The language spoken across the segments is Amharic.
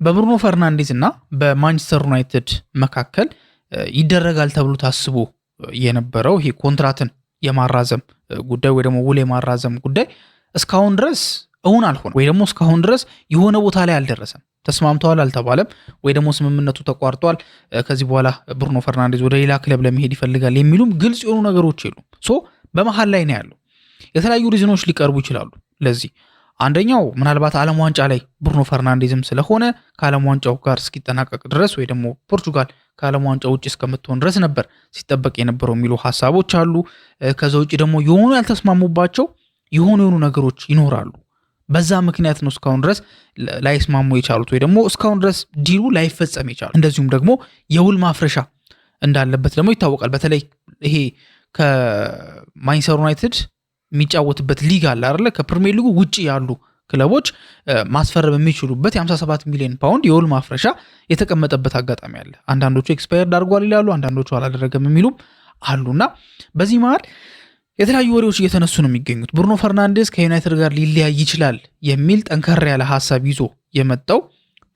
በብሩኖ ፈርናንዴዝ እና በማንቸስተር ዩናይትድ መካከል ይደረጋል ተብሎ ታስቦ የነበረው ይሄ ኮንትራትን የማራዘም ጉዳይ ወይ ደግሞ ውል የማራዘም ጉዳይ እስካሁን ድረስ እውን አልሆነም፣ ወይ ደግሞ እስካሁን ድረስ የሆነ ቦታ ላይ አልደረሰም። ተስማምተዋል አልተባለም፣ ወይ ደግሞ ስምምነቱ ተቋርጧል፣ ከዚህ በኋላ ብሩኖ ፈርናንዴዝ ወደ ሌላ ክለብ ለመሄድ ይፈልጋል የሚሉም ግልጽ የሆኑ ነገሮች የሉም። ሶ በመሃል ላይ ነው ያለው። የተለያዩ ሪዝኖች ሊቀርቡ ይችላሉ ለዚህ። አንደኛው ምናልባት ዓለም ዋንጫ ላይ ብሩኖ ፈርናንዴዝም ስለሆነ ከዓለም ዋንጫው ጋር እስኪጠናቀቅ ድረስ ወይ ደግሞ ፖርቹጋል ከዓለም ዋንጫ ውጭ እስከምትሆን ድረስ ነበር ሲጠበቅ የነበረው የሚሉ ሀሳቦች አሉ። ከዛ ውጭ ደግሞ የሆኑ ያልተስማሙባቸው የሆኑ ነገሮች ይኖራሉ። በዛ ምክንያት ነው እስካሁን ድረስ ላይስማሙ የቻሉት ወይ ደግሞ እስካሁን ድረስ ዲሉ ላይፈጸም የቻሉት። እንደዚሁም ደግሞ የውል ማፍረሻ እንዳለበት ደግሞ ይታወቃል። በተለይ ይሄ ከማንቸስተር ዩናይትድ የሚጫወትበት ሊግ አለ አይደለ? ከፕሪሚየር ሊጉ ውጪ ያሉ ክለቦች ማስፈረም የሚችሉበት የ57 ሚሊዮን ፓውንድ የውል ማፍረሻ የተቀመጠበት አጋጣሚ አለ። አንዳንዶቹ ኤክስፓየርድ አድርጓል ይላሉ፣ አንዳንዶቹ አላደረገም የሚሉም አሉና በዚህ መሃል የተለያዩ ወሬዎች እየተነሱ ነው የሚገኙት። ብሩኖ ፈርናንዴዝ ከዩናይትድ ጋር ሊለያይ ይችላል የሚል ጠንከር ያለ ሀሳብ ይዞ የመጣው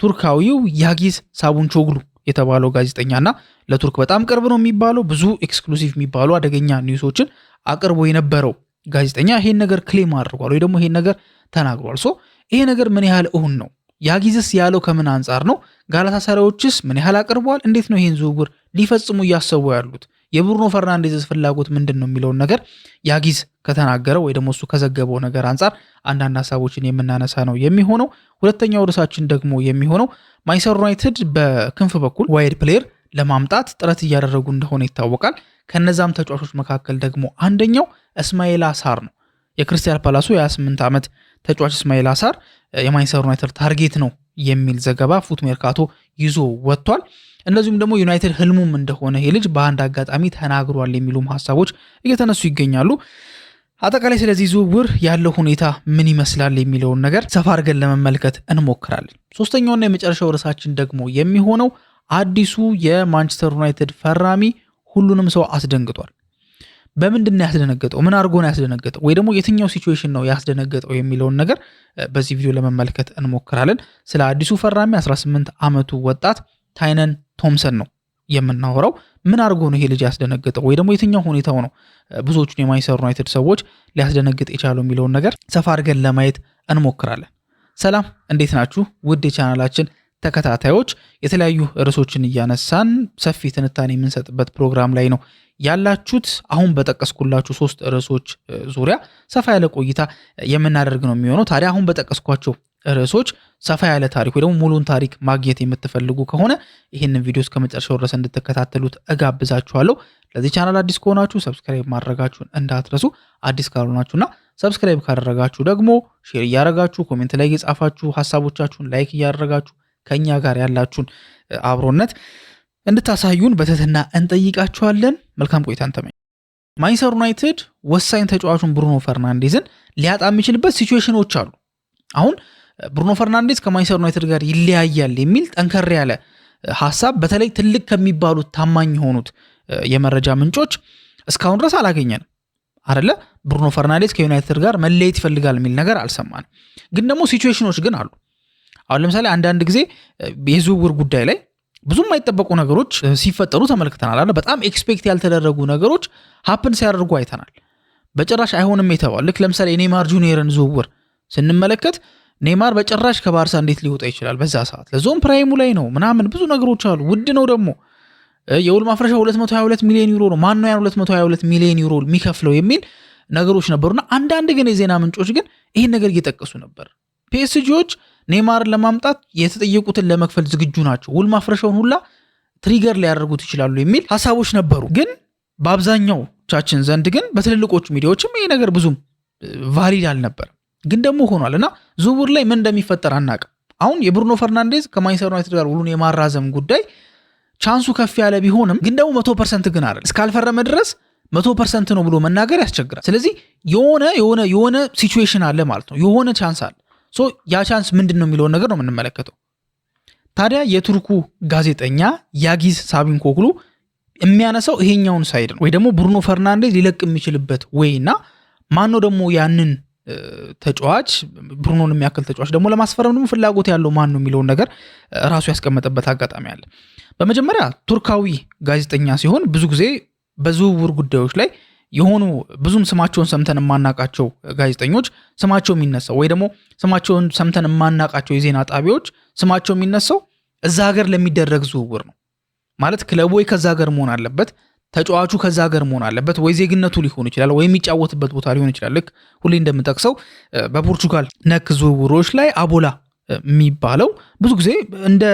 ቱርካዊው ያጊዝ ሳቡንቾግሉ የተባለው ጋዜጠኛና ለቱርክ በጣም ቅርብ ነው የሚባለው ብዙ ኤክስክሉሲቭ የሚባሉ አደገኛ ኒውሶችን አቅርቦ የነበረው ጋዜጠኛ ይሄን ነገር ክሌም አድርጓል ወይ ደግሞ ይሄን ነገር ተናግሯል። ሶ ይሄ ነገር ምን ያህል እውን ነው? ያጊዝስ ያለው ከምን አንጻር ነው? ጋላታሳራዮችስ ምን ያህል አቅርበዋል? እንዴት ነው ይሄን ዝውውር ሊፈጽሙ እያሰቡ ያሉት? የብሩኖ ፈርናንዴዝ ፍላጎት ምንድን ነው የሚለውን ነገር ያጊዝ ከተናገረው ወይ ደግሞ እሱ ከዘገበው ነገር አንጻር አንዳንድ ሀሳቦችን የምናነሳ ነው የሚሆነው። ሁለተኛው ርዕሳችን ደግሞ የሚሆነው ማንቸስተር ዩናይትድ በክንፍ በኩል ዋይድ ፕሌየር ለማምጣት ጥረት እያደረጉ እንደሆነ ይታወቃል። ከነዛም ተጫዋቾች መካከል ደግሞ አንደኛው እስማኤላ ሳር ነው። የክሪስታል ፓላሱ የ28 ዓመት ተጫዋች እስማኤላ ሳር የማንቸስተር ዩናይትድ ታርጌት ነው የሚል ዘገባ ፉት ሜርካቶ ይዞ ወጥቷል። እንደዚሁም ደግሞ ዩናይትድ ህልሙም እንደሆነ ይሄ ልጅ በአንድ አጋጣሚ ተናግሯል የሚሉም ሀሳቦች እየተነሱ ይገኛሉ። አጠቃላይ ስለዚህ ዝውውር ያለው ሁኔታ ምን ይመስላል የሚለውን ነገር ሰፋ አድርገን ለመመልከት እንሞክራለን። ሶስተኛውና የመጨረሻው ርዕሳችን ደግሞ የሚሆነው አዲሱ የማንቸስተር ዩናይትድ ፈራሚ ሁሉንም ሰው አስደንግጧል። በምንድን ነው ያስደነገጠው? ምን አድርጎ ነው ያስደነገጠው? ወይ ደግሞ የትኛው ሲቹዌሽን ነው ያስደነገጠው የሚለውን ነገር በዚህ ቪዲዮ ለመመልከት እንሞክራለን። ስለ አዲሱ ፈራሚ 18 ዓመቱ ወጣት ታይነን ቶምሰን ነው የምናወራው። ምን አድርጎ ነው ይሄ ልጅ ያስደነገጠው? ወይ ደግሞ የትኛው ሁኔታው ነው ብዙዎቹን የማንቸስተር ዩናይትድ ሰዎች ሊያስደነግጥ የቻለው የሚለውን ነገር ሰፋ አድርገን ለማየት እንሞክራለን። ሰላም፣ እንዴት ናችሁ? ውድ የቻናላችን ተከታታዮች የተለያዩ ርዕሶችን እያነሳን ሰፊ ትንታኔ የምንሰጥበት ፕሮግራም ላይ ነው ያላችሁት። አሁን በጠቀስኩላችሁ 3 ርዕሶች ዙሪያ ሰፋ ያለ ቆይታ የምናደርግ ነው የሚሆነው። ታዲያ አሁን በጠቀስኳቸው ርዕሶች ሰፋ ያለ ታሪክ ወይ ደግሞ ሙሉን ታሪክ ማግኘት የምትፈልጉ ከሆነ ይህንን ቪዲዮ እስከ መጨረሻው ድረስ እንድትከታተሉት እጋብዛችኋለሁ። ለዚህ ቻናል አዲስ ከሆናችሁ ሰብስክራይብ ማድረጋችሁን እንዳትረሱ። አዲስ ካልሆናችሁና ሰብስክራይብ ካደረጋችሁ ደግሞ ሼር እያደረጋችሁ ኮሜንት ላይ እየጻፋችሁ ሀሳቦቻችሁን ላይክ እያደረጋችሁ ከኛ ጋር ያላችሁን አብሮነት እንድታሳዩን በትህትና እንጠይቃችኋለን። መልካም ቆይታን ተመኝ። ማንቸስተር ዩናይትድ ወሳኝ ተጫዋቹን ብሩኖ ፈርናንዴዝን ሊያጣ የሚችልበት ሲቹዌሽኖች አሉ። አሁን ብሩኖ ፈርናንዴዝ ከማንቸስተር ዩናይትድ ጋር ይለያያል የሚል ጠንከር ያለ ሀሳብ በተለይ ትልቅ ከሚባሉት ታማኝ የሆኑት የመረጃ ምንጮች እስካሁን ድረስ አላገኘንም አይደለ? ብሩኖ ፈርናንዴዝ ከዩናይትድ ጋር መለየት ይፈልጋል የሚል ነገር አልሰማንም። ግን ደግሞ ሲቹዌሽኖች ግን አሉ። አሁን ለምሳሌ አንዳንድ ጊዜ የዝውውር ጉዳይ ላይ ብዙም የማይጠበቁ ነገሮች ሲፈጠሩ ተመልክተናል አይደል? በጣም ኤክስፔክት ያልተደረጉ ነገሮች ሀፕን ሲያደርጉ አይተናል። በጭራሽ አይሆንም የተባለ ልክ ለምሳሌ ኔይማር ጁኒየርን ዝውውር ስንመለከት ኔይማር በጭራሽ ከባርሳ እንዴት ሊወጣ ይችላል? በዛ ሰዓት ለዞን ፕራይሙ ላይ ነው ምናምን ብዙ ነገሮች አሉ። ውድ ነው ደግሞ የውል ማፍረሻ 222 ሚሊዮን ዩሮ ነው። ማን ነው ያን 222 ሚሊዮን ዩሮ የሚከፍለው የሚል ነገሮች ነበሩና አንዳንድ ግን የዜና ምንጮች ግን ይህን ነገር እየጠቀሱ ነበር። ፒኤስጂዎች ኔይማርን ለማምጣት የተጠየቁትን ለመክፈል ዝግጁ ናቸው፣ ውል ማፍረሻውን ሁላ ትሪገር ሊያደርጉት ይችላሉ የሚል ሀሳቦች ነበሩ። ግን በአብዛኛዎቻችን ዘንድ ግን በትልልቆቹ ሚዲያዎችም ይሄ ነገር ብዙም ቫሊድ አልነበር። ግን ደግሞ ሆኗል እና ዝውውር ላይ ምን እንደሚፈጠር አናውቅም። አሁን የብሩኖ ፈርናንዴዝ ከማንቸስተር ዩናይትድ ጋር ውሉን የማራዘም ጉዳይ ቻንሱ ከፍ ያለ ቢሆንም ግን ደግሞ 100% ግን አይደል። እስካልፈረመ ድረስ 100% ነው ብሎ መናገር ያስቸግራል። ስለዚህ የሆነ ሲቹዌሽን አለ ማለት ነው፣ የሆነ ቻንስ አለ። ሶ ያ ቻንስ ምንድን ነው የሚለውን ነገር ነው የምንመለከተው። ታዲያ የቱርኩ ጋዜጠኛ ያጊዝ ሳቡንቾግሉ የሚያነሳው ይሄኛውን ሳይድ ነው፣ ወይ ደግሞ ብሩኖ ፈርናንዴዝ ሊለቅ የሚችልበት ወይና ማን ነው ደግሞ ያንን ተጫዋች ብሩኖን የሚያክል ተጫዋች ደግሞ ለማስፈረም ደግሞ ፍላጎት ያለው ማን ነው የሚለውን ነገር ራሱ ያስቀመጠበት አጋጣሚ አለ። በመጀመሪያ ቱርካዊ ጋዜጠኛ ሲሆን ብዙ ጊዜ በዝውውር ጉዳዮች ላይ የሆኑ ብዙም ስማቸውን ሰምተን የማናቃቸው ጋዜጠኞች ስማቸው የሚነሳው ወይ ደግሞ ስማቸውን ሰምተን የማናቃቸው የዜና ጣቢያዎች ስማቸው የሚነሳው እዛ ሀገር ለሚደረግ ዝውውር ነው። ማለት ክለቡ ወይ ከዛ ሀገር መሆን አለበት፣ ተጫዋቹ ከዛ ሀገር መሆን አለበት፣ ወይ ዜግነቱ ሊሆን ይችላል፣ ወይ የሚጫወትበት ቦታ ሊሆን ይችላል። ልክ ሁሌ እንደምጠቅሰው በፖርቹጋል ነክ ዝውውሮች ላይ አቦላ የሚባለው ብዙ ጊዜ እንደ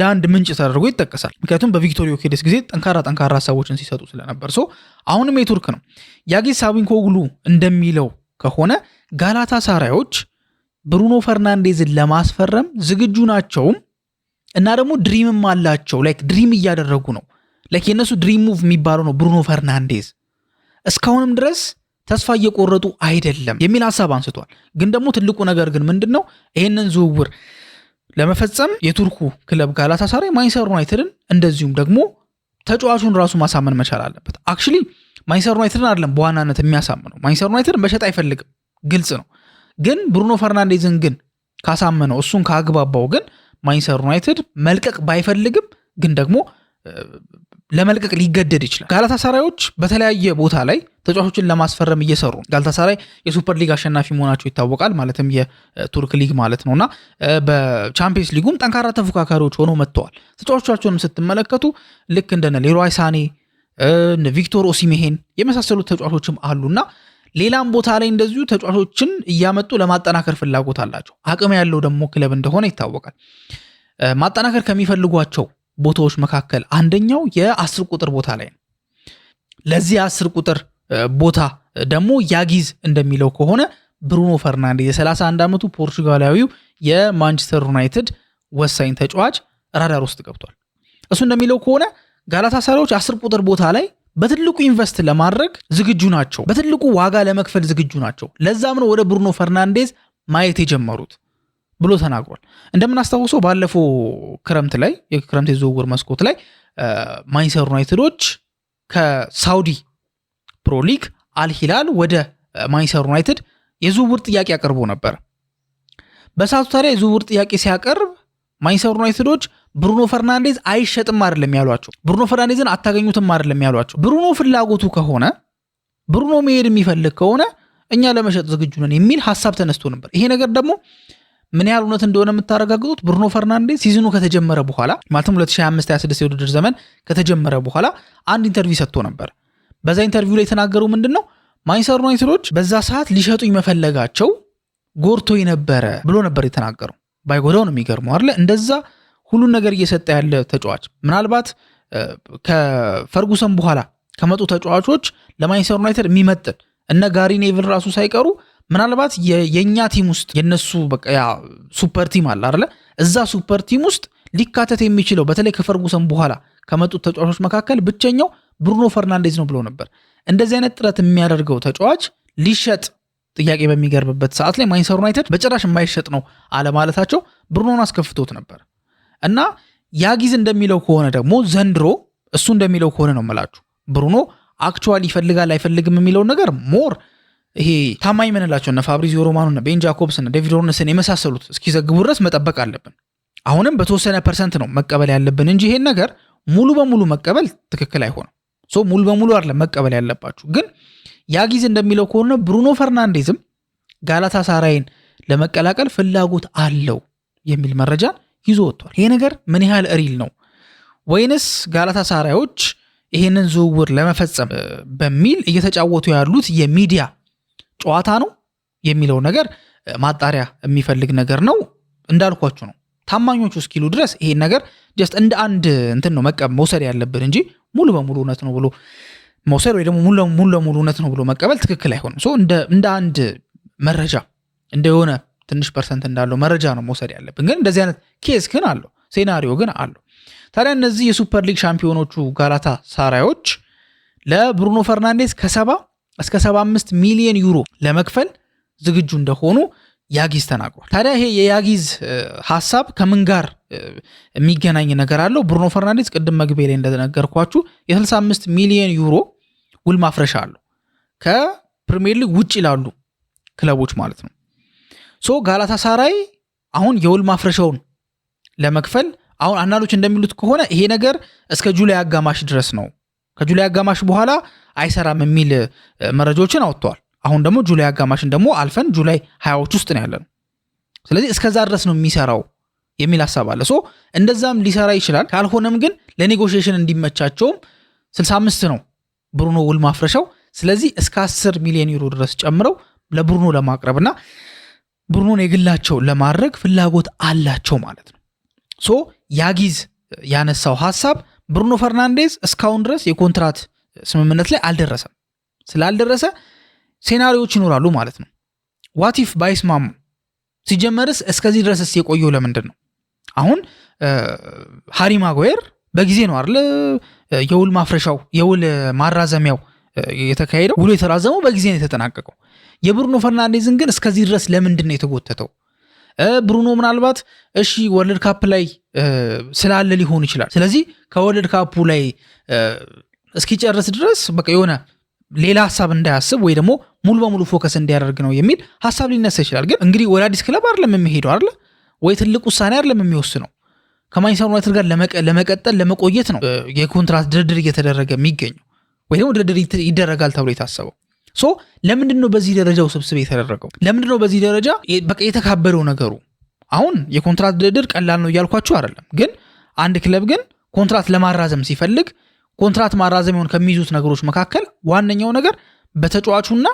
አንድ ምንጭ ተደርጎ ይጠቀሳል። ምክንያቱም በቪክቶሪዮ ኬዴስ ጊዜ ጠንካራ ሀሳቦችን ሲሰጡ ስለነበር። አሁንም የቱርክ ነው። ያጊዝ ሳዊንኮግሉ እንደሚለው ከሆነ ጋላታ ሳራዮች ብሩኖ ፈርናንዴዝን ለማስፈረም ዝግጁ ናቸውም እና ደግሞ ድሪምም አላቸው። ላይክ ድሪም እያደረጉ ነው። ላይክ የነሱ ድሪም ሙቭ የሚባለው ነው ብሩኖ ፈርናንዴዝ። እስካሁንም ድረስ ተስፋ እየቆረጡ አይደለም የሚል ሀሳብ አንስቷል። ግን ደግሞ ትልቁ ነገር ግን ምንድነው ይሄንን ዝውውር ለመፈጸም የቱርኩ ክለብ ጋላታሳራይ ማንቸስተር ዩናይትድን እንደዚሁም ደግሞ ተጫዋቹን ራሱ ማሳመን መቻል አለበት። አክቹሊ ማንቸስተር ዩናይትድን አይደለም በዋናነት የሚያሳምነው። ማንቸስተር ዩናይትድን መሸጥ አይፈልግም፣ ግልጽ ነው። ግን ብሩኖ ፈርናንዴዝን ግን ካሳመነው፣ እሱን ካግባባው ግን ማንቸስተር ዩናይትድ መልቀቅ ባይፈልግም ግን ደግሞ ለመልቀቅ ሊገደድ ይችላል። ጋላታሳራዮች በተለያየ ቦታ ላይ ተጫዋቾችን ለማስፈረም እየሰሩ ነው። ጋላታሳራይ የሱፐር ሊግ አሸናፊ መሆናቸው ይታወቃል። ማለትም የቱርክ ሊግ ማለት ነውና በቻምፒየንስ ሊጉም ጠንካራ ተፎካካሪዎች ሆነው መጥተዋል። ተጫዋቾቻቸውንም ስትመለከቱ ልክ እንደነ ሌሮይ ሳኔ፣ ቪክቶር ኦሲሜሄን የመሳሰሉት ተጫዋቾችም አሉና ሌላም ቦታ ላይ እንደዚሁ ተጫዋቾችን እያመጡ ለማጠናከር ፍላጎት አላቸው። አቅም ያለው ደግሞ ክለብ እንደሆነ ይታወቃል። ማጠናከር ከሚፈልጓቸው ቦታዎች መካከል አንደኛው የ10 ቁጥር ቦታ ላይ ነው። ለዚህ 10 ቁጥር ቦታ ደግሞ ያጊዝ እንደሚለው ከሆነ ብሩኖ ፈርናንዴዝ የ31 ዓመቱ ፖርቹጋላዊው የማንቸስተር ዩናይትድ ወሳኝ ተጫዋች ራዳር ውስጥ ገብቷል። እሱ እንደሚለው ከሆነ ጋላታሳራዮች 10 ቁጥር ቦታ ላይ በትልቁ ኢንቨስት ለማድረግ ዝግጁ ናቸው፣ በትልቁ ዋጋ ለመክፈል ዝግጁ ናቸው። ለዛም ነው ወደ ብሩኖ ፈርናንዴዝ ማየት የጀመሩት ብሎ ተናግሯል። እንደምናስታውሰው ባለፈው ክረምት ላይ የክረምት የዝውውር መስኮት ላይ ማንቸስተር ዩናይትዶች ከሳውዲ ፕሮ ሊግ አልሂላል ወደ ማንቸስተር ዩናይትድ የዝውውር ጥያቄ አቅርቦ ነበር። በሰዓቱ ታዲያ የዝውውር ጥያቄ ሲያቀርብ ማንቸስተር ዩናይትዶች ብሩኖ ፈርናንዴዝ አይሸጥም አይደለም ያሏቸው፣ ብሩኖ ፈርናንዴዝን አታገኙትም አይደለም ያሏቸው። ብሩኖ ፍላጎቱ ከሆነ ብሩኖ መሄድ የሚፈልግ ከሆነ እኛ ለመሸጥ ዝግጁ ነን የሚል ሀሳብ ተነስቶ ነበር። ይሄ ነገር ደግሞ ምን ያህል እውነት እንደሆነ የምታረጋግጡት ብሩኖ ፈርናንዴዝ ሲዝኑ ከተጀመረ በኋላ ማለትም 2025-26 የውድድር ዘመን ከተጀመረ በኋላ አንድ ኢንተርቪው ሰጥቶ ነበር። በዛ ኢንተርቪው ላይ የተናገረው ምንድነው ማንቸስተር ዩናይትዶች በዛ ሰዓት ሊሸጡኝ መፈለጋቸው ጎርቶኝ ነበረ ብሎ ነበር የተናገረው። ባይጎዳው ነው የሚገርመው አይደል? እንደዛ ሁሉን ነገር እየሰጠ ያለ ተጫዋች ምናልባት ከፈርጉሰን በኋላ ከመጡ ተጫዋቾች ለማንቸስተር ዩናይትድ የሚመጥን እነ ጋሪ ኔቭል ራሱ ሳይቀሩ ምናልባት የኛ ቲም ውስጥ የነሱ በቃ ያ ሱፐር ቲም አለ አይደል? እዛ ሱፐር ቲም ውስጥ ሊካተት የሚችለው በተለይ ከፈርጉሰን በኋላ ከመጡት ተጫዋቾች መካከል ብቸኛው ብሩኖ ፈርናንዴዝ ነው ብሎ ነበር። እንደዚህ አይነት ጥረት የሚያደርገው ተጫዋች ሊሸጥ ጥያቄ በሚገርብበት ሰዓት ላይ ማንቸስተር ዩናይትድ በጭራሽ የማይሸጥ ነው አለማለታቸው ብሩኖን አስከፍቶት ነበር። እና ያጊዝ እንደሚለው ከሆነ ደግሞ ዘንድሮ እሱ እንደሚለው ከሆነ ነው የምላችሁ ብሩኖ አክቹዋሊ ይፈልጋል አይፈልግም የሚለው ነገር ሞር ይሄ ታማኝ ምንላቸው እነ ፋብሪዚዮ ሮማኖ እና ቤን ጃኮብስ እና ዴቪድ ኦርነስን የመሳሰሉት እስኪዘግቡ ድረስ መጠበቅ አለብን። አሁንም በተወሰነ ፐርሰንት ነው መቀበል ያለብን እንጂ ይሄን ነገር ሙሉ በሙሉ መቀበል ትክክል አይሆንም። ሙሉ በሙሉ አይደለም መቀበል ያለባችሁ። ግን ያጊዝ እንደሚለው ከሆነ ብሩኖ ፈርናንዴዝም ጋላታሳራይን ለመቀላቀል ፍላጎት አለው የሚል መረጃን ይዞ ወጥቷል። ይሄ ነገር ምን ያህል ሪል ነው ወይንስ ጋላታሳራዮች ይሄንን ዝውውር ለመፈጸም በሚል እየተጫወቱ ያሉት የሚዲያ ጨዋታ ነው የሚለው ነገር ማጣሪያ የሚፈልግ ነገር ነው። እንዳልኳችሁ ነው ታማኞቹ እስኪሉ ድረስ ይሄን ነገር ጀስት እንደ አንድ እንትን ነው መውሰድ ያለብን እንጂ ሙሉ በሙሉ እውነት ነው ብሎ መውሰድ ወይ ደግሞ ሙሉ ለሙሉ እውነት ነው ብሎ መቀበል ትክክል አይሆንም። እንደ አንድ መረጃ እንደሆነ ትንሽ ፐርሰንት እንዳለው መረጃ ነው መውሰድ ያለብን። ግን እንደዚህ አይነት ኬስ ግን አለው፣ ሴናሪዮ ግን አለው። ታዲያ እነዚህ የሱፐር ሊግ ሻምፒዮኖቹ ጋላታሳራዮች ለብሩኖ ፈርናንዴዝ ከ70 እስከ 75 ሚሊዮን ዩሮ ለመክፈል ዝግጁ እንደሆኑ ያጊዝ ተናግሯል። ታዲያ ይሄ የያጊዝ ሐሳብ ከምን ጋር የሚገናኝ ነገር አለው? ብሩኖ ፈርናንዴዝ ቅድም መግቢያ ላይ እንደነገርኳችሁ የ65 ሚሊዮን ዩሮ ውል ማፍረሻ አለው ከፕሪሚየር ሊግ ውጭ ላሉ ክለቦች ማለት ነው። ሶ ጋላታሳራይ አሁን የውል ማፍረሻውን ለመክፈል አሁን አንዳንዶች እንደሚሉት ከሆነ ይሄ ነገር እስከ ጁላይ አጋማሽ ድረስ ነው፣ ከጁላይ አጋማሽ በኋላ አይሰራም የሚል መረጃዎችን አወጥተዋል። አሁን ደግሞ ጁላይ አጋማሽን ደግሞ አልፈን ጁላይ 20ዎች ውስጥ ነው ያለነው። ስለዚህ እስከዛ ድረስ ነው የሚሰራው የሚል ሐሳብ አለ። ሶ እንደዛም ሊሰራ ይችላል። ካልሆነም ግን ለኔጎሽዬሽን እንዲመቻቸውም 65 ነው ብሩኖ ውል ማፍረሻው። ስለዚህ እስከ 10 ሚሊዮን ዩሮ ድረስ ጨምረው ለብሩኖ ለማቅረብና ብሩኖን የግላቸው ለማድረግ ፍላጎት አላቸው ማለት ነው። ሶ ያጊዝ ያነሳው ሐሳብ ብሩኖ ፈርናንዴዝ እስካሁን ድረስ የኮንትራት ስምምነት ላይ አልደረሰም። ስላልደረሰ ሴናሪዎች ይኖራሉ ማለት ነው። ዋቲፍ ባይስማሙ ሲጀመርስ እስከዚህ ድረስስ የቆየው ለምንድን ነው? አሁን ሃሪ ማጓየር በጊዜ ነው አይደል የውል ማፍረሻው የውል ማራዘሚያው የተካሄደው፣ ውሉ የተራዘመው በጊዜ ነው የተጠናቀቀው። የብሩኖ ፈርናንዴዝን ግን እስከዚህ ድረስ ለምንድን ነው የተጎተተው? ብሩኖ ምናልባት እሺ ወርልድ ካፕ ላይ ስላለ ሊሆን ይችላል። ስለዚህ ከወርልድ ካፑ ላይ እስኪጨርስ ድረስ በቃ የሆነ ሌላ ሐሳብ እንዳያስብ ወይ ደግሞ ሙሉ በሙሉ ፎከስ እንዲያደርግ ነው የሚል ሐሳብ ሊነሳ ይችላል። ግን እንግዲህ ወደ አዲስ ክለብ አይደለም የሚሄደው አይደል ወይ ትልቅ ውሳኔ አይደለም የሚወስነው። ከማንቸስተር ዩናይትድ ጋር ለመቀጠል ለመቆየት ነው የኮንትራት ድርድር እየተደረገ የሚገኘው ወይ ደግሞ ድርድር ይደረጋል ተብሎ የታሰበው። ሶ ለምንድን ነው በዚህ ደረጃ ውስብስብ የተደረገው? ለምንድን ነው በዚህ ደረጃ በቃ የተካበደው ነገሩ? አሁን የኮንትራት ድርድር ቀላል ነው እያልኳችሁ አይደለም። ግን አንድ ክለብ ግን ኮንትራት ለማራዘም ሲፈልግ ኮንትራት ማራዘሚያውን ከሚይዙት ነገሮች መካከል ዋነኛው ነገር በተጫዋቹና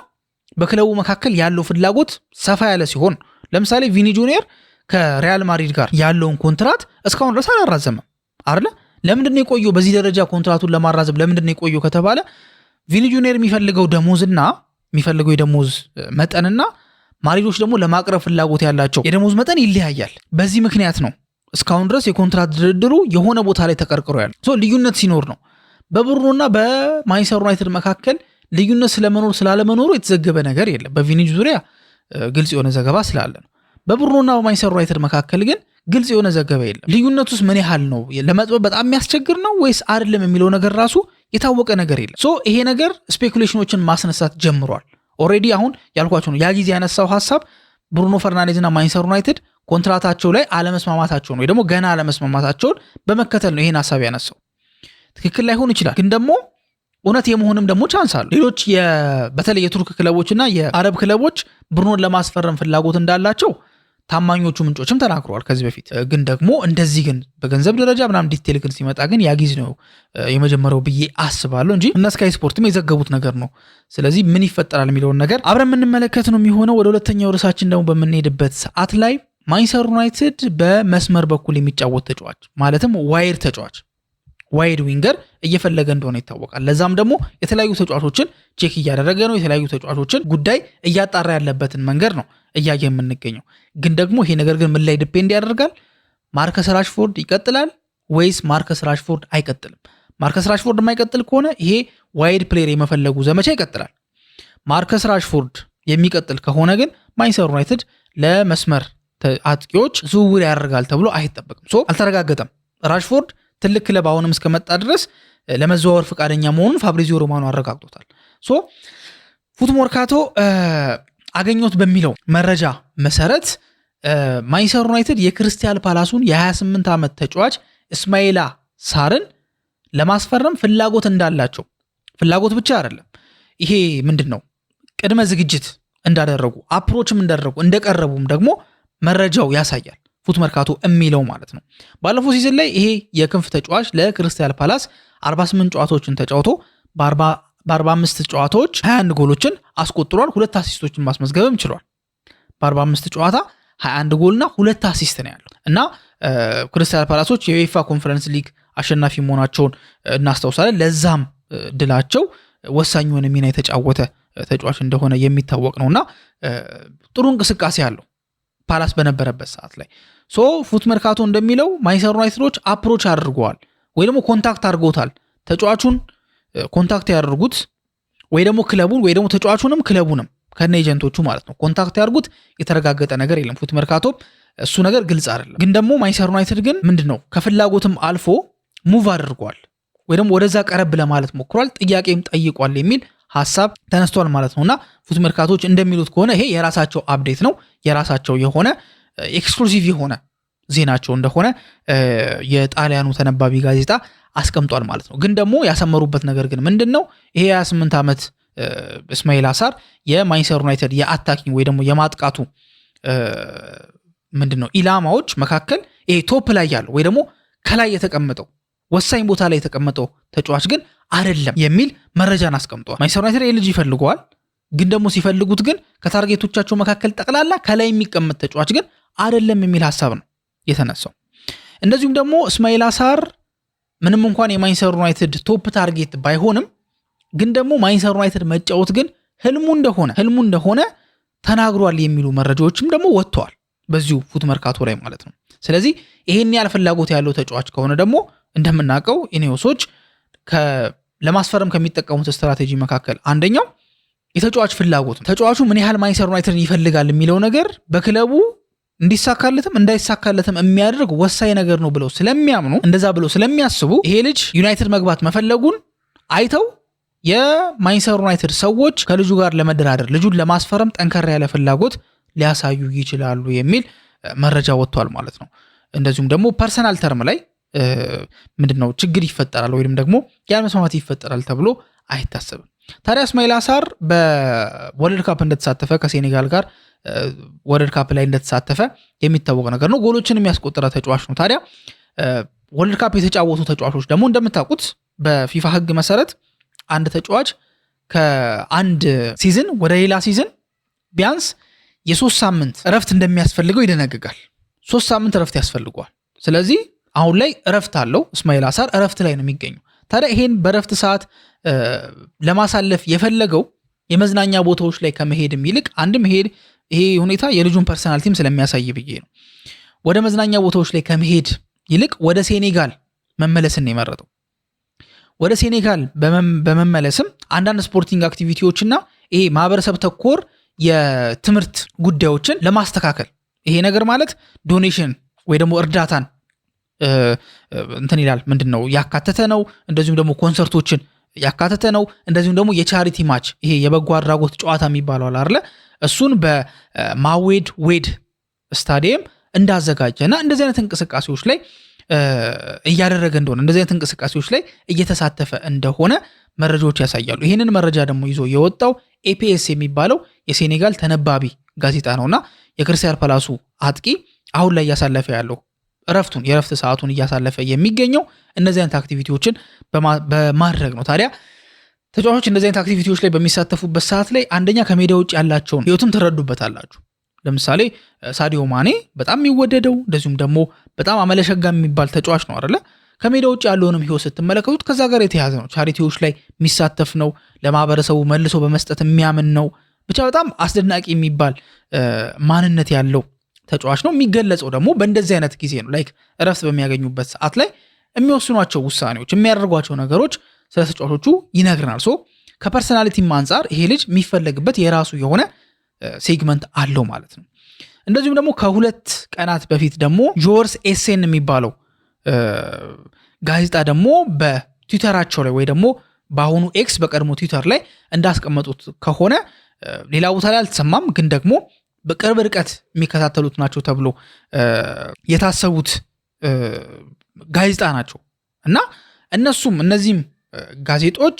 በክለቡ መካከል ያለው ፍላጎት ሰፋ ያለ ሲሆን፣ ለምሳሌ ቪኒ ጁኒየር ከሪያል ማድሪድ ጋር ያለውን ኮንትራት እስካሁን ድረስ አላራዘመም አይደል? ለምንድን ነው የቆየው? በዚህ ደረጃ ኮንትራቱን ለማራዘም ለምንድን ነው የቆየው ከተባለ ቪኒ ጁኒየር የሚፈልገው ደሞዝና የሚፈልገው የደሞዝ መጠንና ማድሪዶች ደግሞ ለማቅረብ ፍላጎት ያላቸው የደሞዝ መጠን ይለያያል። በዚህ ምክንያት ነው እስካሁን ድረስ የኮንትራት ድርድሩ የሆነ ቦታ ላይ ተቀርቅሮ ያለው። ሶ ልዩነት ሲኖር ነው በብሩኖና በማንቸስተር ዩናይትድ መካከል ልዩነት ስለመኖር ስላለመኖሩ የተዘገበ ነገር የለም። በቪኒ ዙሪያ ግልጽ የሆነ ዘገባ ስላለ ነው። በብሩኖና በማንቸስተር ዩናይትድ መካከል ግን ግልጽ የሆነ ዘገባ የለም። ልዩነት ውስጥ ምን ያህል ነው ለመጥበብ በጣም የሚያስቸግር ነው ወይስ አይደለም የሚለው ነገር ራሱ የታወቀ ነገር የለም። ሶ ይሄ ነገር ስፔኩሌሽኖችን ማስነሳት ጀምሯል። ኦልሬዲ አሁን ያልኳቸው ነው። ያ ጊዜ ያነሳው ሐሳብ ብሩኖ ፈርናንዴዝ እና ማንቸስተር ዩናይትድ ኮንትራታቸው ላይ አለመስማማታቸውን ወይ ደግሞ ገና አለመስማማታቸውን በመከተል ነው ይሄን ሐሳብ ያነሳው። ትክክል ላይሆን ይችላል፣ ግን ደግሞ እውነት የመሆንም ደግሞ ቻንስ አለ። ሌሎች በተለይ የቱርክ ክለቦችና የአረብ ክለቦች ብሩኖን ለማስፈረም ፍላጎት እንዳላቸው ታማኞቹ ምንጮችም ተናግረዋል ከዚህ በፊት። ግን ደግሞ እንደዚህ ግን በገንዘብ ደረጃ ምናምን ዲቴል ግን ሲመጣ ግን ያ ጊዜ ነው የመጀመሪያው ብዬ አስባለሁ እንጂ እነ ስካይ ስፖርትም የዘገቡት ነገር ነው። ስለዚህ ምን ይፈጠራል የሚለውን ነገር አብረን የምንመለከት ነው የሚሆነው። ወደ ሁለተኛው ርዕሳችን ደግሞ በምንሄድበት ሰዓት ላይ ማንቸስተር ዩናይትድ በመስመር በኩል የሚጫወት ተጫዋች ማለትም ዋይድ ተጫዋች ዋይድ ዊንገር እየፈለገ እንደሆነ ይታወቃል። ለዛም ደግሞ የተለያዩ ተጫዋቾችን ቼክ እያደረገ ነው። የተለያዩ ተጫዋቾችን ጉዳይ እያጣራ ያለበትን መንገድ ነው እያየ የምንገኘው። ግን ደግሞ ይሄ ነገር ግን ምን ላይ ዲፔንድ ያደርጋል? ማርከስ ራሽፎርድ ይቀጥላል ወይስ ማርከስ ራሽፎርድ አይቀጥልም? ማርከስ ራሽፎርድ የማይቀጥል ከሆነ ይሄ ዋይድ ፕሌየር የመፈለጉ ዘመቻ ይቀጥላል። ማርከስ ራሽፎርድ የሚቀጥል ከሆነ ግን ማንቸስተር ዩናይትድ ለመስመር አጥቂዎች ዝውውር ያደርጋል ተብሎ አይጠበቅም። ሶ አልተረጋገጠም። ራሽፎርድ ትልቅ ክለብ አሁንም እስከመጣ ድረስ ለመዘዋወር ፈቃደኛ መሆኑን ፋብሪዚዮ ሮማኖ አረጋግጦታል። ሶ ፉት ሞርካቶ አገኘሁት በሚለው መረጃ መሰረት ማንቸስተር ዩናይትድ የክሪስታል ፓላሱን የ28 ዓመት ተጫዋች እስማኤላ ሳርን ለማስፈረም ፍላጎት እንዳላቸው፣ ፍላጎት ብቻ አይደለም ይሄ ምንድን ነው ቅድመ ዝግጅት እንዳደረጉ አፕሮችም እንዳደረጉ እንደቀረቡም ደግሞ መረጃው ያሳያል። ፉት መርካቶ የሚለው ማለት ነው። ባለፈው ሲዝን ላይ ይሄ የክንፍ ተጫዋች ለክሪስታል ፓላስ 48 ጨዋታዎችን ተጫውቶ በ45 ጨዋታዎች 21 ጎሎችን አስቆጥሯል። 2 አሲስቶችን ማስመዝገብም ችሏል። በ45 ጨዋታ 21 ጎልና 2 አሲስት ነው ያለው እና ክሪስታል ፓላሶች የዩኤፋ ኮንፈረንስ ሊግ አሸናፊ መሆናቸውን እናስታውሳለን። ለዛም ድላቸው ወሳኝ የሆነ ሚና የተጫወተ ተጫዋች እንደሆነ የሚታወቅ ነውና ጥሩ እንቅስቃሴ አለው ፓላስ በነበረበት ሰዓት ላይ። ሶ ፉት መርካቶ እንደሚለው ማንቸስተር ዩናይትዶች አፕሮች አድርገዋል ወይ ደግሞ ኮንታክት አድርገውታል። ተጫዋቹን ኮንታክት ያደርጉት ወይ ደግሞ ክለቡን ወይ ደግሞ ተጫዋቹንም ክለቡንም ከነ ኤጀንቶቹ ማለት ነው ኮንታክት ያደርጉት። የተረጋገጠ ነገር የለም ፉት መርካቶ እሱ ነገር ግልጽ አይደለም። ግን ደግሞ ማንቸስተር ዩናይትድ ግን ምንድነው ከፍላጎትም አልፎ ሙቭ አድርጓል ወይ ደግሞ ወደዛ ቀረብ ለማለት ሞክሯል፣ ጥያቄም ጠይቋል የሚል ሀሳብ ተነስቷል ማለት ነውና ፉት መርካቶች እንደሚሉት ከሆነ ይሄ የራሳቸው አፕዴት ነው፣ የራሳቸው የሆነ ኤክስክሉሲቭ የሆነ ዜናቸው እንደሆነ የጣሊያኑ ተነባቢ ጋዜጣ አስቀምጧል ማለት ነው። ግን ደግሞ ያሰመሩበት ነገር ግን ምንድነው? ይሄ 28 ዓመት እስማኤል አሳር የማንቸስተር ዩናይትድ የአታኪንግ ወይ ደግሞ የማጥቃቱ ምንድነው ኢላማዎች መካከል ይሄ ቶፕ ላይ ያለው ወይ ደግሞ ከላይ የተቀመጠው ወሳኝ ቦታ ላይ የተቀመጠው ተጫዋች ግን አይደለም የሚል መረጃን አስቀምጧል። ማንቸስተር ዩናይትድ የልጅ ይፈልገዋል፣ ግን ደግሞ ሲፈልጉት ግን ከታርጌቶቻቸው መካከል ጠቅላላ ከላይ የሚቀመጥ ተጫዋች ግን አይደለም የሚል ሐሳብ ነው የተነሳው። እንደዚሁም ደግሞ እስማኤል አሳር ምንም እንኳን የማንቸስተር ዩናይትድ ቶፕ ታርጌት ባይሆንም ግን ደግሞ ማንቸስተር ዩናይትድ መጫወት ግን ህልሙ እንደሆነ ተናግሯል የሚሉ መረጃዎችም ደግሞ ወጥተዋል በዚሁ ፉት መርካቶ ላይ ማለት ነው። ስለዚህ ይሄን ያህል ፍላጎት ያለው ተጫዋች ከሆነ ደግሞ እንደምናውቀው ኢኔዮሶች ለማስፈረም ከሚጠቀሙት ስትራቴጂ መካከል አንደኛው የተጫዋች ፍላጎት ነው። ተጫዋቹ ምን ያህል ማንቸስተር ዩናይትድን ይፈልጋል የሚለው ነገር በክለቡ እንዲሳካለትም እንዳይሳካለትም የሚያደርግ ወሳኝ ነገር ነው ብለው ስለሚያምኑ እንደዛ ብለው ስለሚያስቡ ይሄ ልጅ ዩናይትድ መግባት መፈለጉን አይተው የማንቸስተር ዩናይትድ ሰዎች ከልጁ ጋር ለመደራደር ልጁን ለማስፈረም ጠንከር ያለ ፍላጎት ሊያሳዩ ይችላሉ የሚል መረጃ ወጥቷል ማለት ነው። እንደዚሁም ደግሞ ፐርሰናል ተርም ላይ ምንድነው ችግር ይፈጠራል ወይም ደግሞ ያለመስማማት ይፈጠራል ተብሎ አይታሰብም። ታዲያ እስማኤል አሳር በወርልድ ካፕ እንደተሳተፈ ከሴኔጋል ጋር ወርልድ ካፕ ላይ እንደተሳተፈ የሚታወቅ ነገር ነው። ጎሎችን የሚያስቆጥረ ተጫዋች ነው። ታዲያ ወርልድ ካፕ የተጫወቱ ተጫዋቾች ደግሞ እንደምታውቁት በፊፋ ሕግ መሰረት አንድ ተጫዋች ከአንድ ሲዝን ወደ ሌላ ሲዝን ቢያንስ የ3 ሳምንት እረፍት እንደሚያስፈልገው ይደነግጋል። 3 ሳምንት እረፍት ያስፈልገዋል። ስለዚህ አሁን ላይ እረፍት አለው። እስማኤል አሳር እረፍት ላይ ነው የሚገኘው። ታዲያ ይሄን በእረፍት ሰዓት ለማሳለፍ የፈለገው የመዝናኛ ቦታዎች ላይ ከመሄድም ይልቅ አንድ መሄድ ይሄ ሁኔታ የልጁን ፐርሰናሊቲም ስለሚያሳይ ብዬ ነው። ወደ መዝናኛ ቦታዎች ላይ ከመሄድ ይልቅ ወደ ሴኔጋል መመለስን የመረጠው። ወደ ሴኔጋል በመመለስም አንዳንድ ስፖርቲንግ አክቲቪቲዎችና ይሄ ማህበረሰብ ተኮር የትምህርት ጉዳዮችን ለማስተካከል ይሄ ነገር ማለት ዶኔሽን ወይ ደግሞ እርዳታን እንትን ይላል ምንድነው ያካተተ ነው። እንደዚሁም ደግሞ ኮንሰርቶችን ያካተተ ነው። እንደዚሁም ደግሞ የቻሪቲ ማች ይሄ የበጎ አድራጎት ጨዋታ የሚባለው አለ አይደል? እሱን በማዌድ ዌድ ስታዲየም እንዳዘጋጀና እንደዚህ አይነት እንቅስቃሴዎች ላይ እያደረገ እንደሆነ እንደዚህ አይነት እንቅስቃሴዎች ላይ እየተሳተፈ እንደሆነ መረጃዎች ያሳያሉ። ይህንን መረጃ ደግሞ ይዞ የወጣው ኤፒኤስ የሚባለው የሴኔጋል ተነባቢ ጋዜጣ ነውና የክሪስታል ፓላሱ አጥቂ አሁን ላይ እያሳለፈ ያለው የረፍት ሰዓቱን እያሳለፈ የሚገኘው እነዚህ አይነት አክቲቪቲዎችን በማድረግ ነው። ታዲያ ተጫዋቾች እንደዚህ አይነት አክቲቪቲዎች ላይ በሚሳተፉበት ሰዓት ላይ አንደኛ ከሜዳ ውጭ ያላቸውን ህይወትም ትረዱበታላችሁ። ለምሳሌ ሳዲዮ ማኔ በጣም የሚወደደው እንደዚሁም ደግሞ በጣም አመለሸጋ የሚባል ተጫዋች ነው አይደለ? ከሜዳ ውጭ ያለውንም ህይወት ስትመለከቱት ከዛ ጋር የተያዘ ነው። ቻሪቲዎች ላይ የሚሳተፍ ነው። ለማህበረሰቡ መልሶ በመስጠት የሚያምን ነው። ብቻ በጣም አስደናቂ የሚባል ማንነት ያለው ተጫዋች ነው። የሚገለጸው ደግሞ በእንደዚህ አይነት ጊዜ ነው። ላይክ እረፍት በሚያገኙበት ሰዓት ላይ የሚወስኗቸው ውሳኔዎች፣ የሚያደርጓቸው ነገሮች ስለ ተጫዋቾቹ ይነግረናል። ሶ ከፐርሰናሊቲም አንጻር ይሄ ልጅ የሚፈለግበት የራሱ የሆነ ሴግመንት አለው ማለት ነው። እንደዚሁም ደግሞ ከ2 ቀናት በፊት ደግሞ ጆርስ ኤሴን የሚባለው ጋዜጣ ደግሞ በትዊተራቸው ላይ ወይ ደግሞ በአሁኑ ኤክስ በቀድሞ ትዊተር ላይ እንዳስቀመጡት ከሆነ ሌላ ቦታ ላይ አልተሰማም፣ ግን ደግሞ በቅርብ ርቀት የሚከታተሉት ናቸው ተብሎ የታሰቡት ጋዜጣ ናቸው እና እነዚህም ጋዜጦች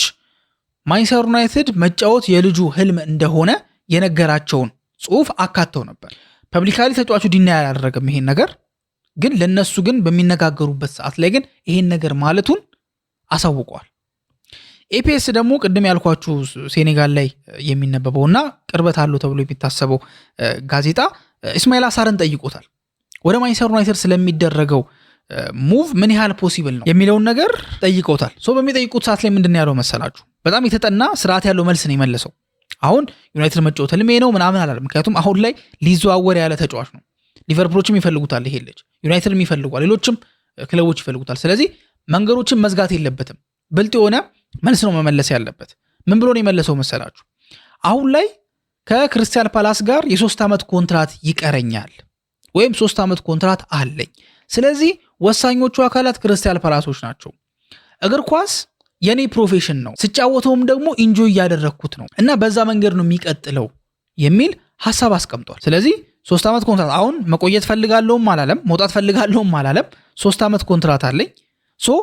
ማንቸስተር ዩናይትድ መጫወት የልጁ ህልም እንደሆነ የነገራቸውን ጽሁፍ አካተው ነበር። ፐብሊካሊ ተጫዋቹ ዲና ያላደረገም ይሄን ነገር ግን ለነሱ ግን በሚነጋገሩበት ሰዓት ላይ ግን ይሄን ነገር ማለቱን አሳውቀዋል። ኤፒኤስ ደግሞ ቅድም ያልኳችሁ ሴኔጋል ላይ የሚነበበውና ቅርበት አለው ተብሎ የሚታሰበው ጋዜጣ እስማኤል አሳርን ጠይቆታል። ወደ ማንቸስተር ዩናይትድ ስለሚደረገው ሙቭ ምን ያህል ፖሲብል ነው የሚለውን ነገር ጠይቆታል። በሚጠይቁት ሰዓት ላይ ምንድን ያለው መሰላችሁ? በጣም የተጠና ስርዓት ያለው መልስ ነው የመለሰው። አሁን ዩናይትድ መጫወት ህልሜ ነው ምናምን አላለም። ምክንያቱም አሁን ላይ ሊዘዋወር ያለ ተጫዋች ነው። ሊቨርፑሎችም ይፈልጉታል ይሄ ልጅ፣ ዩናይትድም ይፈልጓል፣ ሌሎችም ክለቦች ይፈልጉታል። ስለዚህ መንገዶችን መዝጋት የለበትም። ብልጥ የሆነ መልስ ነው መመለስ ያለበት። ምን ብሎ ነው የመለሰው መሰላችሁ? አሁን ላይ ከክሪስታል ፓላስ ጋር የ3 ዓመት ኮንትራት ይቀረኛል ወይም 3 ዓመት ኮንትራት አለኝ። ስለዚህ ወሳኞቹ አካላት ክሪስታል ፓላሶች ናቸው። እግር ኳስ የኔ ፕሮፌሽን ነው፣ ስጫወተውም ደግሞ ኢንጆይ እያደረግኩት ነው እና በዛ መንገድ ነው የሚቀጥለው የሚል ሐሳብ አስቀምጧል። ስለዚህ 3 ዓመት ኮንትራት አሁን መቆየት ፈልጋለሁም አላለም፣ መውጣት ፈልጋለሁም አላለም። 3 ዓመት ኮንትራት አለኝ። ሶ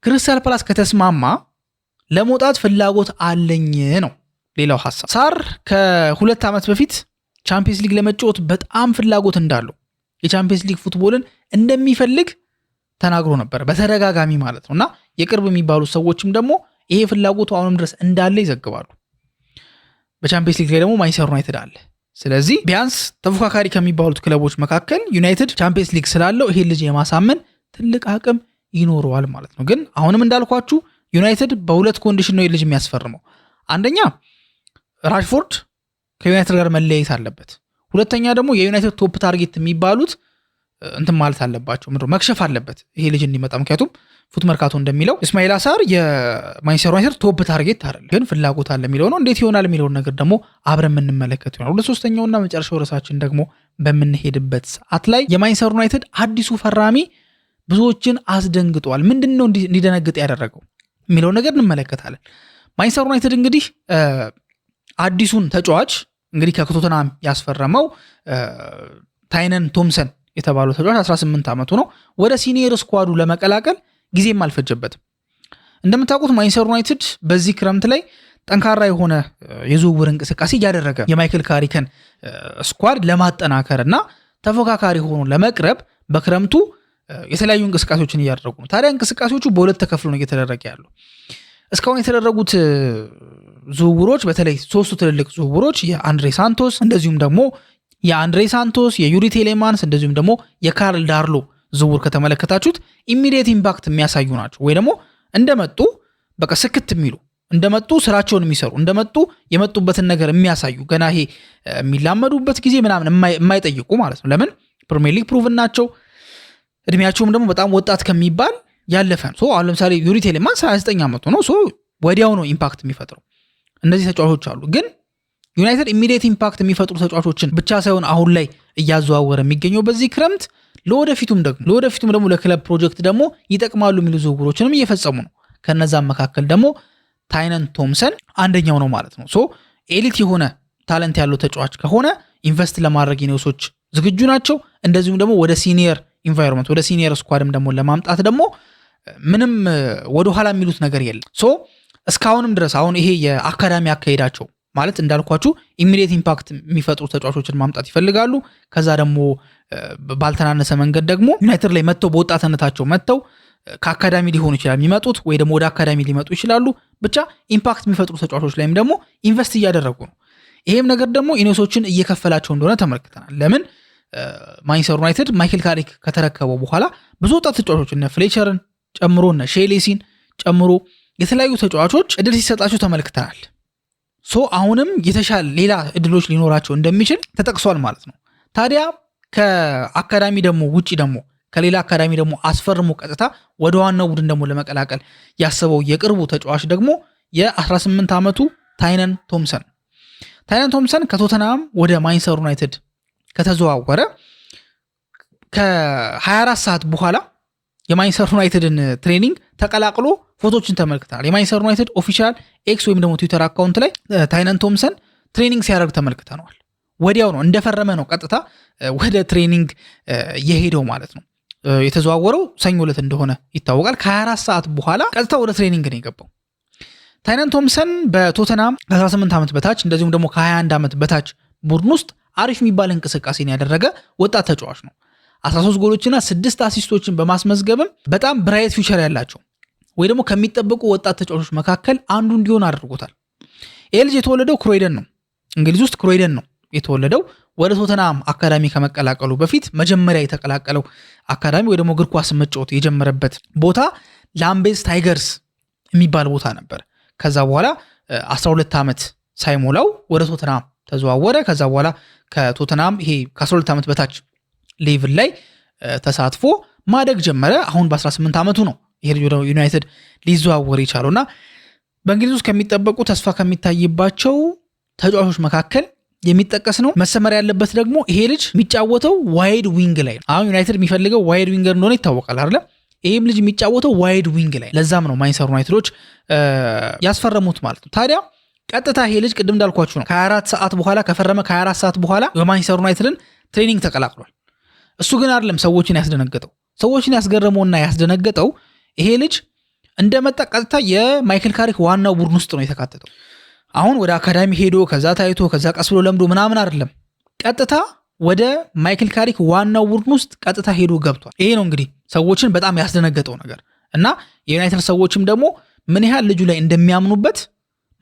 ክሪስታል ፓላስ ከተስማማ ለመውጣት ፍላጎት አለኝ ነው ሌላው ሐሳብ። ሳር ከ2 ዓመት በፊት ቻምፒየንስ ሊግ ለመጫወት በጣም ፍላጎት እንዳለው የቻምፒየንስ ሊግ ፉትቦልን እንደሚፈልግ ተናግሮ ነበር በተደጋጋሚ ማለት ነው። እና የቅርብ የሚባሉ ሰዎችም ደግሞ ይሄ ፍላጎቱ አሁንም ድረስ እንዳለ ይዘግባሉ። በቻምፒየንስ ሊግ ላይ ደግሞ ማንቸስተር ዩናይትድ አለ። ስለዚህ ቢያንስ ተፎካካሪ ከሚባሉት ክለቦች መካከል ዩናይትድ ቻምፒየንስ ሊግ ስላለው ይሄ ልጅ የማሳመን ትልቅ አቅም ይኖረዋል ማለት ነው። ግን አሁንም እንዳልኳችሁ ዩናይትድ በሁለት ኮንዲሽን ነው ልጅ የሚያስፈርመው። አንደኛ ራሽፎርድ ከዩናይትድ ጋር መለያየት አለበት። ሁለተኛ ደግሞ የዩናይትድ ቶፕ ታርጌት የሚባሉት እንትን ማለት አለባቸው፣ መክሸፍ አለበት ይሄ ልጅ እንዲመጣ። ምክንያቱም ፉት መርካቶ እንደሚለው እስማኤል አሳር የማንቸስተር ዩናይትድ ቶፕ ታርጌት አይደለም፣ ግን ፍላጎት አለ የሚለው ነው። እንዴት ይሆናል የሚለውን ነገር ደግሞ አብረን የምንመለከት ይሆናል። ወደ ሶስተኛውና መጨረሻው ርዕሳችን ደግሞ በምንሄድበት ሰዓት ላይ የማንቸስተር ዩናይትድ አዲሱ ፈራሚ ብዙዎችን አስደንግጧል። ምንድነው እንዲደነግጥ ያደረገው የሚለው ነገር እንመለከታለን። ማንቸስተር ዩናይትድ እንግዲህ አዲሱን ተጫዋች እንግዲህ ከቶተንሃም ያስፈረመው ታይነን ቶምሰን የተባለው ተጫዋች 18 ዓመቱ ነው። ወደ ሲኒየር ስኳዱ ለመቀላቀል ጊዜም አልፈጀበትም። እንደምታውቁት ማንቸስተር ዩናይትድ በዚህ ክረምት ላይ ጠንካራ የሆነ የዝውውር እንቅስቃሴ እያደረገ የማይክል ካሪከን ስኳድ ለማጠናከር እና ተፎካካሪ ሆኖ ለመቅረብ በክረምቱ የተለያዩ እንቅስቃሴዎችን እያደረጉ ነው። ታዲያ እንቅስቃሴዎቹ በሁለት ተከፍሎ ነው እየተደረገ ያለው። እስካሁን የተደረጉት ዝውውሮች በተለይ 3ቱ ትልልቅ ዝውውሮች የአንድሬ ሳንቶስ እንደዚሁም ደግሞ የዩሪ ቴሌማንስ እንደዚሁም ደግሞ የካርል ዳርሎ ዝውውር ከተመለከታችሁት ኢሚዲየት ኢምፓክት የሚያሳዩ ናቸው። ወይ ደግሞ እንደመጡ በቃ ስክት የሚሉ እንደመጡ ስራቸውን የሚሰሩ እንደመጡ የመጡበትን ነገር የሚያሳዩ ገና ይሄ የሚላመዱበት ጊዜ ምናምን የማይጠይቁ ማለት ነው። ለምን ፕሪሚየር ሊግ ፕሩቭን ናቸው። እድሜያቸውም ደግሞ በጣም ወጣት ከሚባል ያለፈ ነው። አሁን ለምሳሌ ዩሪ ቴሌማንስ 29 ዓመቱ ነው። ወዲያው ነው ኢምፓክት የሚፈጥረው። እነዚህ ተጫዋቾች አሉ። ግን ዩናይትድ ኢሚዲየት ኢምፓክት የሚፈጥሩ ተጫዋቾችን ብቻ ሳይሆን አሁን ላይ እያዘዋወረ የሚገኘው በዚህ ክረምት ለወደፊቱም ደግሞ ለክለብ ፕሮጀክት ደግሞ ይጠቅማሉ የሚሉ ዝውውሮችንም እየፈጸሙ ነው። ከነዛም መካከል ደግሞ ታይነን ቶምሰን አንደኛው ነው ማለት ነው። ኤሊት የሆነ ታለንት ያለው ተጫዋች ከሆነ ኢንቨስት ለማድረግ ኢኔዎሶች ዝግጁ ናቸው። እንደዚሁም ደግሞ ወደ ሲኒየር ኢንቫይሮንመንት ወደ ሲኒየር ስኳድም ደግሞ ለማምጣት ደግሞ ምንም ወደ ኋላ የሚሉት ነገር የለም። እስካሁንም ድረስ አሁን ይሄ የአካዳሚ አካሄዳቸው ማለት እንዳልኳችሁ ኢሚዲየት ኢምፓክት የሚፈጥሩ ተጫዋቾችን ማምጣት ይፈልጋሉ። ከዛ ደግሞ ባልተናነሰ መንገድ ደግሞ ዩናይትድ ላይ መጥተው በወጣትነታቸው መጥተው ከአካዳሚ ሊሆኑ ይችላል የሚመጡት ወይ ደግሞ ወደ አካዳሚ ሊመጡ ይችላሉ። ብቻ ኢምፓክት የሚፈጥሩ ተጫዋቾች ላይም ደግሞ ኢንቨስት እያደረጉ ነው። ይሄም ነገር ደግሞ ኢኔሶችን እየከፈላቸው እንደሆነ ተመልክተናል። ለምን ማንቸስተር ዩናይትድ ማይክል ካሪክ ከተረከበው በኋላ ብዙ ወጣት ተጫዋቾች እነ ፍሌቸርን ጨምሮ እነ ሼሌሲን ጨምሮ የተለያዩ ተጫዋቾች እድል ሲሰጣቸው ተመልክተናል። አሁንም የተሻለ ሌላ እድሎች ሊኖራቸው እንደሚችል ተጠቅሷል ማለት ነው። ታዲያ ከአካዳሚ ደግሞ ውጪ ደግሞ ከሌላ አካዳሚ ደግሞ አስፈርሞ ቀጥታ ወደ ዋናው ቡድን ደግሞ ለመቀላቀል ያሰበው የቅርቡ ተጫዋች ደግሞ የ18 ዓመቱ ታይነን ቶምሰን ከቶተንሃም ወደ ማንቸስተር ዩናይትድ ከተዘዋወረ ከ24 ሰዓት በኋላ የማንቸስተር ዩናይትድን ትሬኒንግ ተቀላቅሎ ፎቶችን ተመልክተናል። የማንቸስተር ዩናይትድ ኦፊሻል ኤክስ ወይም ደግሞ ትዊተር አካውንት ላይ ታይነን ቶምሰን ትሬኒንግ ሲያደርግ ተመልክተነዋል። ወዲያው ነው እንደፈረመ ነው ቀጥታ ወደ ትሬኒንግ የሄደው ማለት ነው። የተዘዋወረው ሰኞ ዕለት እንደሆነ ይታወቃል። ከ24 ሰዓት በኋላ ቀጥታ ወደ ትሬኒንግ ነው የገባው። ታይነን ቶምሰን በቶተንሃም ከ18 ዓመት በታች እንደዚሁም ደግሞ ከ21 ዓመት በታች ቡድን ውስጥ አሪፍ የሚባል እንቅስቃሴን ያደረገ ወጣት ተጫዋች ነው። 13 ጎሎችና 6 አሲስቶችን በማስመዝገብም በጣም ብራይት ፊውቸር ያላቸው ወይ ደግሞ ከሚጠበቁ ወጣት ተጫዋቾች መካከል አንዱ እንዲሆን አድርጎታል። ይህ ልጅ የተወለደው ክሮይደን ነው፣ እንግሊዝ ውስጥ ክሮይደን ነው የተወለደው። ወደ ቶተንሃም አካዳሚ ከመቀላቀሉ በፊት መጀመሪያ የተቀላቀለው አካዳሚ ወይ ደግሞ እግር ኳስ መጫወት የጀመረበት ቦታ ላምቤዝ ታይገርስ የሚባል ቦታ ነበር። ከዛ በኋላ 12 ዓመት ሳይሞላው ወደ ቶተንሃም ተዘዋወረ። ከዛ በኋላ ከቶተንሃም ይሄ ከ12 ዓመት በታች ሌቭል ላይ ተሳትፎ ማደግ ጀመረ። አሁን በ18 ዓመቱ ነው ይሄ ልጅ ወደ ዩናይትድ ሊዘዋወር የቻለው እና በእንግሊዝ ውስጥ ከሚጠበቁ ተስፋ ከሚታይባቸው ተጫዋቾች መካከል የሚጠቀስ ነው። መሰመር ያለበት ደግሞ ይሄ ልጅ የሚጫወተው ዋይድ ዊንግ ላይ ነው። አሁን ዩናይትድ የሚፈልገው ዋይድ ዊንገር እንደሆነ ይታወቃል አይደል? ይህም ልጅ የሚጫወተው ዋይድ ዊንግ ላይ፣ ለዛም ነው ማንቸስተር ዩናይትዶች ያስፈረሙት ማለት ነው። ታዲያ ቀጥታ ይሄ ልጅ ቅድም እንዳልኳችሁ ነው ከ24 ሰዓት በኋላ ከፈረመ ከ24 ሰዓት በኋላ የማንቸስተር ዩናይትድን ትሬኒንግ ተቀላቅሏል። እሱ ግን አይደለም ሰዎችን ያስደነገጠው። ሰዎችን ያስገረመውና ያስደነገጠው ይሄ ልጅ እንደመጣ ቀጥታ የማይክል ካሪክ ዋናው ቡድን ውስጥ ነው የተካተተው። አሁን ወደ አካዳሚ ሄዶ ከዛ ታይቶ ከዛ ቀስ ብሎ ለምዶ ምናምን አይደለም፣ ቀጥታ ወደ ማይክል ካሪክ ዋናው ቡድን ውስጥ ቀጥታ ሄዶ ገብቷል። ይሄ ነው እንግዲህ ሰዎችን በጣም ያስደነገጠው ነገር እና የዩናይትድ ሰዎችም ደግሞ ምን ያህል ልጁ ላይ እንደሚያምኑበት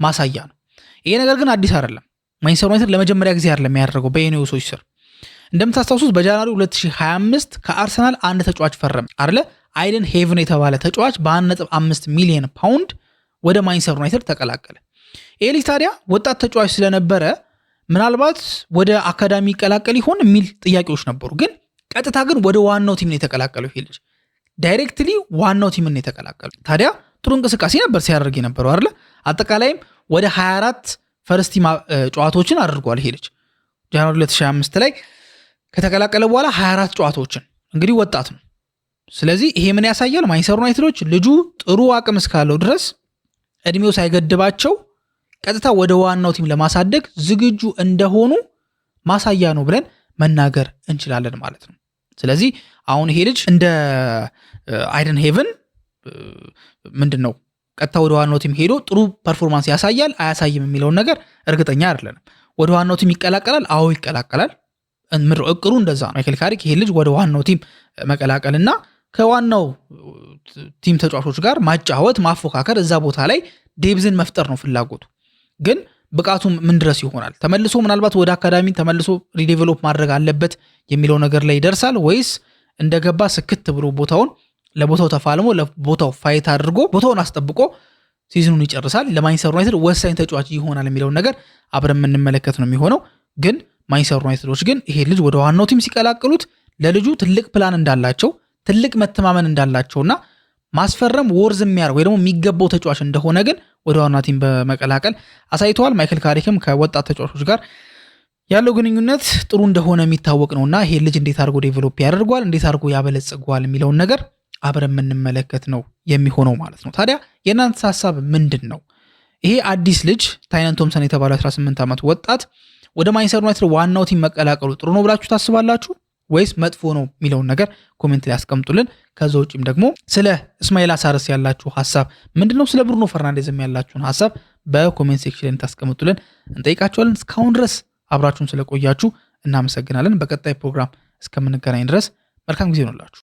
ማሳያ ነው። ይሄ ነገር ግን አዲስ አይደለም። ማንቸስተር ዩናይትድ ለመጀመሪያ ጊዜ አይደለም ያደረገው በኢኔዮሶች ስር። እንደምታስታውሱት በጃንዋሪ 2025 ከአርሰናል አንድ ተጫዋች ፈረመ አይደለ? አይደን ሄቨን የተባለ ተጫዋች በ1.5 ሚሊዮን ፓውንድ ወደ ማንቸስተር ዩናይትድ ተቀላቀለ። ይሄ ልጅ ታዲያ ወጣት ተጫዋች ስለነበረ ምናልባት ወደ አካዳሚ ይቀላቀል ይሆን የሚል ጥያቄዎች ነበሩ። ግን ቀጥታ ግን ወደ ዋናው ቲም ነው የተቀላቀለው። ይሄ ልጅ ዳይሬክትሊ ዋናው ቲም ነው የተቀላቀለው። ታዲያ ጥሩ እንቅስቃሴ ነበር ሲያደርግ የነበረው አይደለ? አጠቃላይም ወደ 24 ፈርስት ቲም ጨዋታዎችን አድርጓል። ይሄ ልጅ ጃንዋሪ 2025 ላይ ከተቀላቀለ በኋላ 24 ጨዋታዎችን እንግዲህ ወጣት ነው። ስለዚህ ይሄ ምን ያሳያል? ማንቸስተር ዩናይትዶች ልጁ ጥሩ አቅም እስካለው ድረስ እድሜው ሳይገድባቸው ቀጥታ ወደ ዋናው ቲም ለማሳደግ ዝግጁ እንደሆኑ ማሳያ ነው ብለን መናገር እንችላለን ማለት ነው። ስለዚህ አሁን ይሄ ልጅ እንደ አይደን ሄቨን ምንድን ነው ቀጥታ ወደ ዋናው ቲም ሄዶ ጥሩ ፐርፎርማንስ ያሳያል አያሳይም የሚለውን ነገር እርግጠኛ አይደለንም። ወደ ዋናው ቲም ይቀላቀላል? አዎ ይቀላቀላል። እቅዱ እንደዛ ነው። ማይክል ካሪክ ይሄ ልጅ ወደ ዋናው ቲም መቀላቀልና ከዋናው ቲም ተጫዋቾች ጋር ማጫወት፣ ማፎካከር፣ እዛ ቦታ ላይ ዴብዝን መፍጠር ነው ፍላጎቱ። ግን ብቃቱ ምን ድረስ ይሆናል? ተመልሶ ምናልባት ወደ አካዳሚ ተመልሶ ሪዴቨሎፕ ማድረግ አለበት የሚለው ነገር ላይ ይደርሳል ወይስ እንደገባ ስክት ብሎ ለቦታው ተፋልሞ ለቦታው ፋይት አድርጎ ቦታውን አስጠብቆ ሲዝኑን ይጨርሳል? ለማንቸስተር ዩናይትድ ወሳኝ ተጫዋች ይሆናል የሚለውን ነገር አብረን የምንመለከት ነው የሚሆነው። ግን ማንቸስተር ዩናይትዶች ግን ይሄ ልጅ ወደ ዋናው ቲም ሲቀላቅሉት ለልጁ ትልቅ ፕላን እንዳላቸው፣ ትልቅ መተማመን እንዳላቸውና ማስፈረም ወርዝ የሚያደርግ ወይ ደግሞ የሚገባው ተጫዋች እንደሆነ ግን ወደ ዋና ቲም በመቀላቀል አሳይተዋል። ማይክል ካሪክም ከወጣት ተጫዋቾች ጋር ያለው ግንኙነት ጥሩ እንደሆነ የሚታወቅ ነውና ይሄ ልጅ እንዴት አድርጎ ዴቨሎፕ ያደርገዋል፣ እንዴት አድርጎ ያበለጽገዋል የሚለውን ነገር አብረን የምንመለከት ነው የሚሆነው ማለት ነው። ታዲያ የእናንተ ሀሳብ ምንድን ነው? ይሄ አዲስ ልጅ ታይነን ቶምሰን የተባለው 18 ዓመት ወጣት ወደ ማንቸስተር ዩናይትድ ዋናው ቲም መቀላቀሉ ጥሩ ነው ብላችሁ ታስባላችሁ ወይስ መጥፎ ነው የሚለውን ነገር ኮሜንት ላይ ያስቀምጡልን። ከዛ ውጭም ደግሞ ስለ እስማኤል አሳርስ ያላችሁ ሀሳብ ምንድነው? ስለ ብሩኖ ፈርናንዴዝም ያላችሁን ሀሳብ በኮሜንት ሴክሽን ላይ ታስቀምጡልን እንጠይቃችኋለን። እስካሁን ድረስ አብራችሁን ስለቆያችሁ እናመሰግናለን። በቀጣይ ፕሮግራም እስከምንገናኝ ድረስ መልካም ጊዜ ይሁንላችሁ።